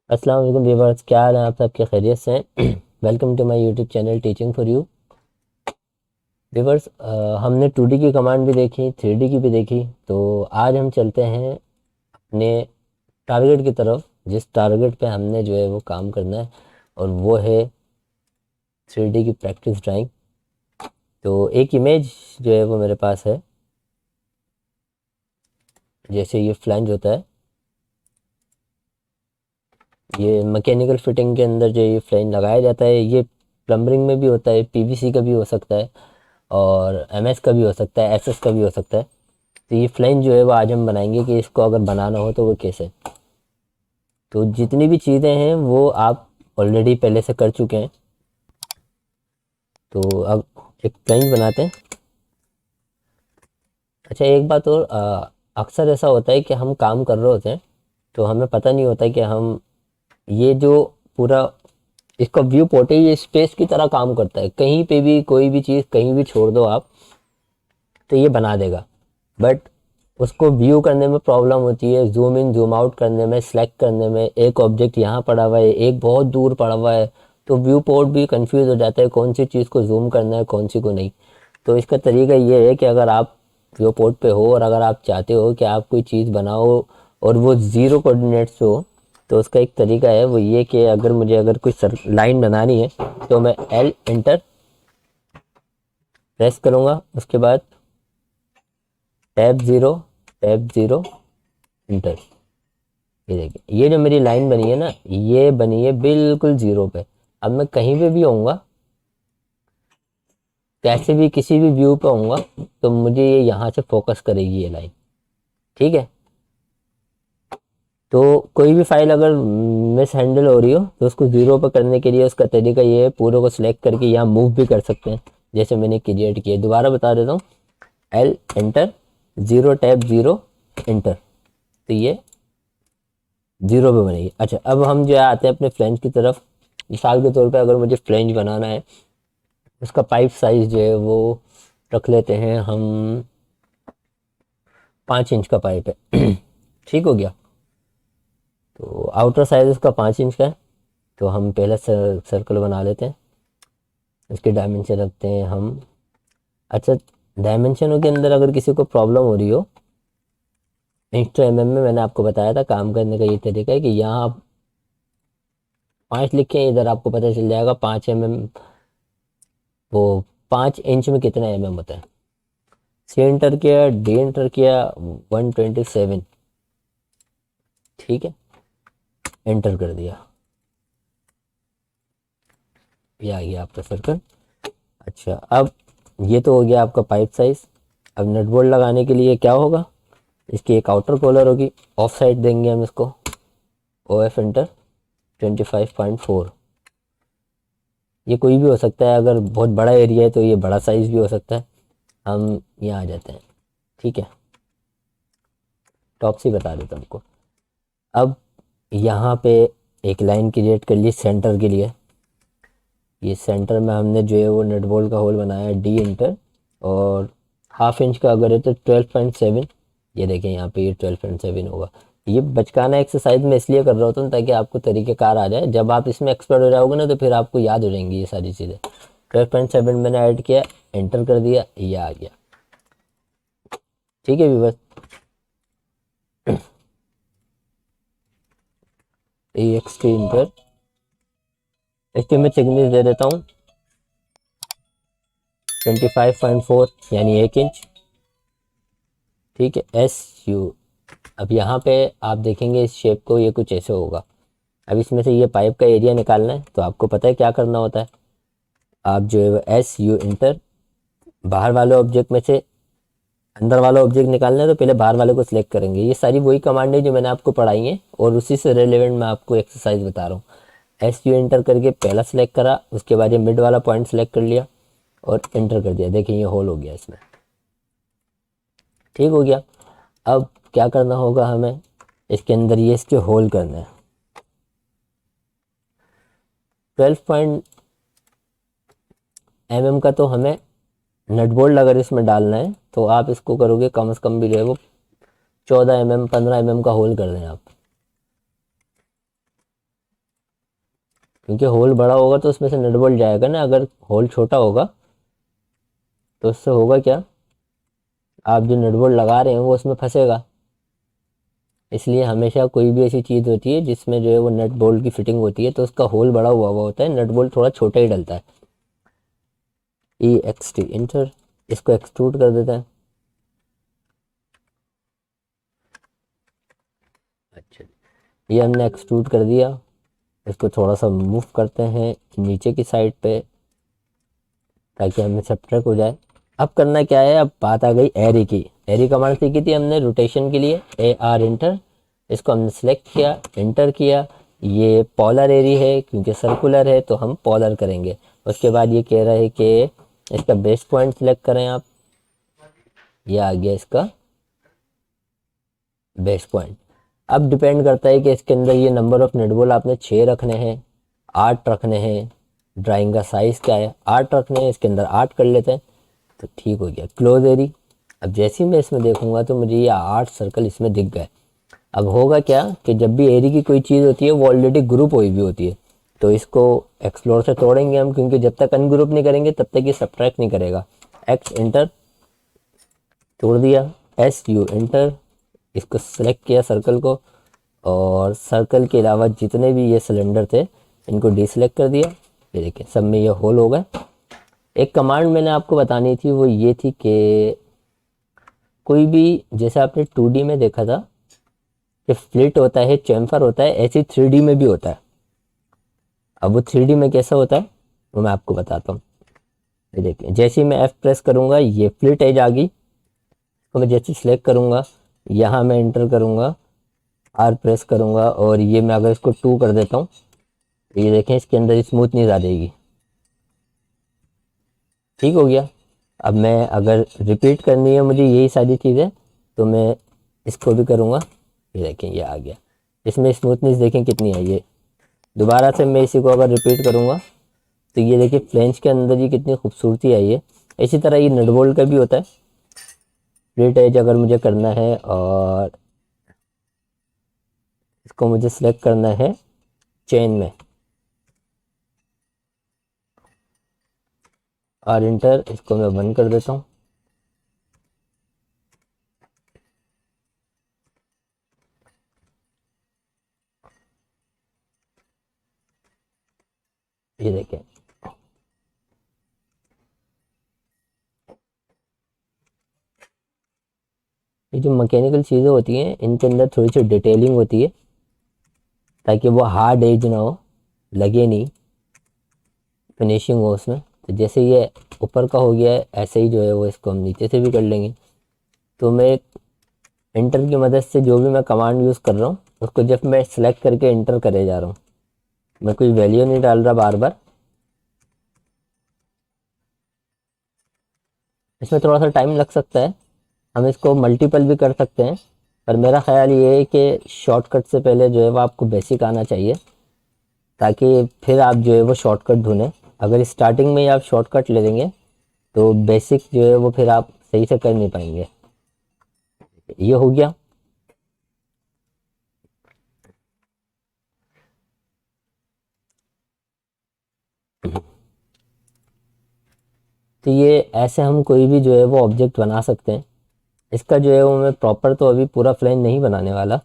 अस्सलाम वालेकुम व्यूअर्स, क्या हाल है आप सबके? खैरियत से हैं? Welcome to my YouTube channel teaching for you. Viewers, हमने 2D की कमांड भी देखी, 3D की भी देखी, तो आज हम चलते हैं अपने टारगेट की तरफ, जिस टारगेट पे हमने जो है वो काम करना है, और वो है 3D की प्रैक्टिस ड्राइंग। तो एक इमेज जो है वो मेरे पास है। जैसे ये फ्लैंज होता है, ये मैकेनिकल फिटिंग के अंदर जो ये फ्लैंज लगाया जाता है, ये प्लम्बरिंग में भी होता है, पीवीसी का भी हो सकता है, और एमएस का भी हो सकता है, एसएस का भी हो सकता है। तो ये फ्लैंज जो है वो आज हम बनाएंगे कि इसको अगर बनाना हो तो वो कैसे। तो जितनी भी चीज़ें हैं वो आप ऑलरेडी पहले से कर चुके हैं। तो अब एक फ्लैंज बनाते हैं। अच्छा, एक बात और, अक्सर ऐसा होता है कि हम काम कर रहे होते हैं तो हमें पता नहीं होता कि हम ये जो पूरा इसका व्यू पोर्ट है, ये स्पेस की तरह काम करता है। कहीं पे भी कोई भी चीज़ कहीं भी छोड़ दो आप, तो ये बना देगा। बट उसको व्यू करने में प्रॉब्लम होती है, जूम इन जूम आउट करने में, सेलेक्ट करने में। एक ऑब्जेक्ट यहाँ पड़ा हुआ है, एक बहुत दूर पड़ा हुआ है, तो व्यू पोर्ट भी कंफ्यूज हो जाता है कौन सी चीज़ को जूम करना है, कौन सी को नहीं। तो इसका तरीका ये है कि अगर आप व्यू पोर्ट पे हो और अगर आप चाहते हो कि आप कोई चीज़ बनाओ और वो ज़ीरो कोऑर्डिनेट्स पे हो, तो उसका एक तरीका है वो ये कि अगर कोई लाइन बनानी है तो मैं एल इंटर प्रेस करूँगा, उसके बाद टैब ज़ीरो इंटर। ये देखिए, ये जो मेरी लाइन बनी है ना, ये बनी है बिल्कुल ज़ीरो पे। अब मैं कहीं पे भी आऊँगा, कैसे भी किसी भी व्यू पे आऊँगा, तो मुझे ये यहाँ से फोकस करेगी ये लाइन। ठीक है। तो कोई भी फाइल अगर मिस हैंडल हो रही हो तो उसको ज़ीरो पे करने के लिए उसका तरीका ये है, पूरे को सिलेक्ट करके यहाँ मूव भी कर सकते हैं, जैसे मैंने क्रिएट किया। दोबारा बता देता हूँ, L enter, zero tab zero inter, तो ये ज़ीरो पे बनेगी। अच्छा, अब हम जो है आते हैं अपने फ्लेंज की तरफ। मिसाल के तौर पे अगर मुझे फ्लेंज बनाना है, उसका पाइप साइज़ जो है वो रख लेते हैं हम, 5 इंच का पाइप है। ठीक हो गया। तो आउटर साइज उसका 5 इंच का है। तो हम पहला सर्कल बना लेते हैं। इसके डायमेंशन रखते हैं हम। अच्छा, डायमेंशनों के अंदर अगर किसी को प्रॉब्लम हो रही हो, इंच टू एम एम में मैंने आपको बताया था काम करने का ये तरीका है कि यहाँ आप 5 लिखें, इधर आपको पता चल जाएगा 5 mm, वो 5 इंच में कितना एम होता है। सी एंटर किया, डी एंटर किया, 127। ठीक है, एंटर कर दिया, ये आ गया आपका सर्कल। अच्छा, अब ये तो हो गया आपका पाइप साइज। अब नट बोल्ट लगाने के लिए क्या होगा, इसकी एक आउटर कॉलर होगी, ऑफ साइड देंगे हम इसको, ओ एफ एंटर, 25.4। ये कोई भी हो सकता है, अगर बहुत बड़ा एरिया है तो ये बड़ा साइज भी हो सकता है। हम यहाँ आ जाते हैं। ठीक है, टॉप से बता देता हूँ आपको। अब यहाँ पे एक लाइन क्रिएट कर ली सेंटर के लिए। ये सेंटर में हमने जो है वो नट बोल्ट का होल बनाया है, डी इंटर, और 1/2 इंच का अगर है तो 12.7। ये देखें यहाँ पे ये 12.7 होगा। ये बचकाना एक्सरसाइज में इसलिए कर रहा होता हूँ ताकि आपको तरीक़ेकार आ जाए। जब आप इसमें एक्सपर्ट हो जाओगे ना तो फिर आपको याद हो जाएंगी ये सारी चीज़ें। 12.7 मैंने ऐड किया, एंटर कर दिया, ये आ गया। ठीक है व्यूअर्स, ये एक स्क्रीन पर इसके मैं थिकनेस दे देता हूँ 25.4, यानी 1 इंच। ठीक है, एस यू। अब यहाँ पे आप देखेंगे इस शेप को, ये कुछ ऐसे होगा। अब इसमें से ये पाइप का एरिया निकालना है, तो आपको पता है क्या करना होता है। आप जो है वो एस यू इंटर, बाहर वाले ऑब्जेक्ट में से अंदर वाला ऑब्जेक्ट निकालना है तो पहले बाहर वाले को सिलेक्ट करेंगे। ये सारी वही कमांड है जो मैंने आपको पढ़ाई है और उसी से रिलेवेंट मैं आपको एक्सरसाइज बता रहा हूँ। एस यू इंटर करके पहला सिलेक्ट करा, उसके बाद ये मिड वाला पॉइंट सेलेक्ट कर लिया और एंटर कर दिया। देखिए ये होल हो गया इसमें। ठीक हो गया। अब क्या करना होगा हमें, इसके अंदर ये इसके होल करना है। 12 mm का तो हमें नट बोल्ट अगर इसमें डालना है तो आप इसको करोगे कम से कम भी जो है वो 14 mm 15 mm का होल कर दें आप। क्योंकि होल बड़ा होगा तो उसमें से नट बोल्ट जाएगा ना, अगर होल छोटा होगा तो उससे होगा क्या, आप जो नट बोल्ट लगा रहे हैं वो उसमें फंसेगा। इसलिए हमेशा कोई भी ऐसी चीज़ होती है जिसमें जो है वो नट बोल्ट की फिटिंग होती है तो उसका होल बड़ा हुआ हुआ होता है, नट बोल्ट थोड़ा छोटा ही डलता है। ई एक्स टी इंटर, इसको एक्सट्रूड कर देते हैं। अच्छा, ये हमने एक्सट्रूड कर दिया। इसको थोड़ा सा मूव करते हैं नीचे की साइड पे ताकि हमें सब्ट्रैक्ट हो जाए। अब करना क्या है, अब बात आ गई एरी की। एरी कमांड सीखी थी हमने रोटेशन के लिए, ए आर इंटर। इसको हमने सेलेक्ट किया, इंटर किया। ये पॉलर एरी है, क्योंकि सर्कुलर है तो हम पॉलर करेंगे। उसके बाद ये कह रहा है कि इसका बेस पॉइंट सेलेक्ट करें आप। ये आ गया इसका बेस पॉइंट। अब डिपेंड करता है कि इसके अंदर ये नंबर ऑफ नेट बॉल आपने 6 रखने हैं, 8 रखने हैं, ड्राइंग का साइज़ क्या है, 8 रखने हैं, इसके अंदर 8 कर लेते हैं तो ठीक हो गया। क्लोज एरी। अब जैसे ही मैं इसमें देखूंगा तो मुझे ये 8 सर्कल इसमें दिख गए। अब होगा क्या कि जब भी एरी की कोई चीज़ होती है वो ऑलरेडी ग्रुप हुई भी होती है, तो इसको एक्सप्लोर से तोड़ेंगे हम, क्योंकि जब तक अनग्रुप नहीं करेंगे तब तक ये सब्ट्रैक्ट नहीं करेगा। एक्स इंटर, तोड़ दिया। एस यू इंटर, इसको सेलेक्ट किया सर्कल को, और सर्कल के अलावा जितने भी ये सिलेंडर थे इनको डीसेलेक्ट कर दिया। ये देखिए सब में ये होल हो गए। एक कमांड मैंने आपको बतानी थी, वो ये थी कि कोई भी, जैसे आपने 2D में देखा था कि फ्लिट होता है, चैम्फर होता है, ऐसे 3D में भी होता है। अब वो 3D में कैसा होता है वो मैं आपको बताता हूँ। ये देखिए जैसे ही मैं F प्रेस करूँगा ये फ्लिट एज आ गई, तो मैं जैसे सिलेक्ट करूँगा यहाँ मैं इंटर करूँगा, R प्रेस करूँगा, और ये मैं अगर इसको 2 कर देता हूँ तो ये देखें इसके अंदर स्मूथनेस आ जाएगी। ठीक हो गया। अब मैं अगर रिपीट करनी है मुझे यही सारी चीज़ें तो मैं इसको भी करूँगा। ये देखें ये आ गया, इसमें स्मूथनेस देखें कितनी है। ये दोबारा से मैं इसी को अगर रिपीट करूँगा तो ये देखिए फ्लेंच के अंदर ये कितनी खूबसूरती आई है। इसी तरह ये नट बोल्ट का भी होता है। स्प्लिट एज अगर मुझे करना है और इसको मुझे सिलेक्ट करना है चेन में, और इंटर, इसको मैं बंद कर देता हूँ। ये देखें ये जो मैकेनिकल चीज़ें होती हैं इनके अंदर थोड़ी सी डिटेलिंग होती है ताकि वो हार्ड एज ना हो, लगे नहीं, फिनिशिंग हो उसमें। तो जैसे ये ऊपर का हो गया है ऐसे ही जो है वो इसको हम नीचे से भी कर लेंगे। तो मैं इंटर की मदद से जो भी मैं कमांड यूज़ कर रहा हूँ उसको जब मैं सेलेक्ट करके इंटर करे जा रहा हूँ, मैं कोई वैल्यू नहीं डाल रहा बार बार। इसमें थोड़ा सा टाइम लग सकता है, हम इसको मल्टीपल भी कर सकते हैं, पर मेरा ख्याल ये है कि शॉर्टकट से पहले जो है वो आपको बेसिक आना चाहिए ताकि फिर आप जो है वो शॉर्टकट ढूंढें। अगर स्टार्टिंग में ही आप शॉर्टकट ले लेंगे तो बेसिक जो है वो फिर आप सही से कर नहीं पाएंगे। ये हो गया। तो ये ऐसे हम कोई भी जो है वो ऑब्जेक्ट बना सकते हैं। इसका जो है वो मैं प्रॉपर तो अभी पूरा प्लान नहीं बनाने वाला,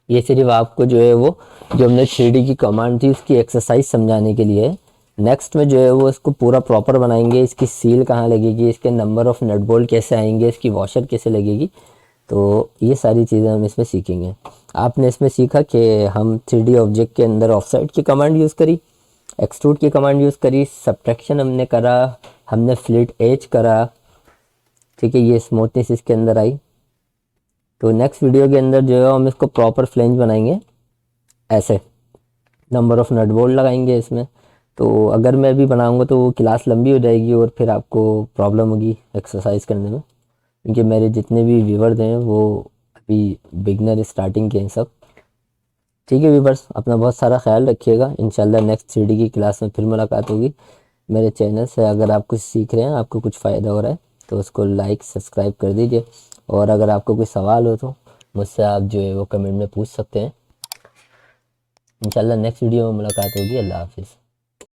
ये सिर्फ आपको जो है वो जो हमने 3D की कमांड थी उसकी एक्सरसाइज समझाने के लिए है। नेक्स्ट में जो है वो इसको पूरा प्रॉपर बनाएंगे, इसकी सील कहाँ लगेगी, इसके नंबर ऑफ नट बोल्ट कैसे आएंगे, इसकी वॉशर कैसे लगेगी, तो ये सारी चीज़ें हम इसमें सीखेंगे। आपने इसमें सीखा कि हम 3D ऑब्जेक्ट के अंदर ऑफसाइड की कमांड यूज़ करी, एक्सट्रूड की कमांड यूज़ करी, सब्ट्रैक्शन हमने करा, हमने फ्लिट एज करा, ठीक है, ये स्मूथनेस इसके अंदर आई। तो नेक्स्ट वीडियो के अंदर जो है हम इसको प्रॉपर फ्लेंज बनाएंगे, ऐसे नंबर ऑफ़ नट बोल्ट लगाएंगे इसमें। तो अगर मैं भी बनाऊंगा तो वो क्लास लंबी हो जाएगी और फिर आपको प्रॉब्लम होगी एक्सरसाइज करने में, क्योंकि मेरे जितने भी व्यूवर्स हैं वो अभी बिगनर स्टार्टिंग के हैं सब। ठीक है व्यूवर्स, अपना बहुत सारा ख्याल रखिएगा। इंशाल्लाह नेक्स्ट 3D की क्लास में फिर मुलाकात होगी। मेरे चैनल से अगर आप कुछ सीख रहे हैं, आपको कुछ फ़ायदा हो रहा है तो उसको लाइक सब्सक्राइब कर दीजिए, और अगर आपको कोई सवाल हो तो मुझसे आप जो है वो कमेंट में पूछ सकते हैं। इंशाल्लाह नेक्स्ट वीडियो में मुलाकात होगी। अल्लाह हाफिज़।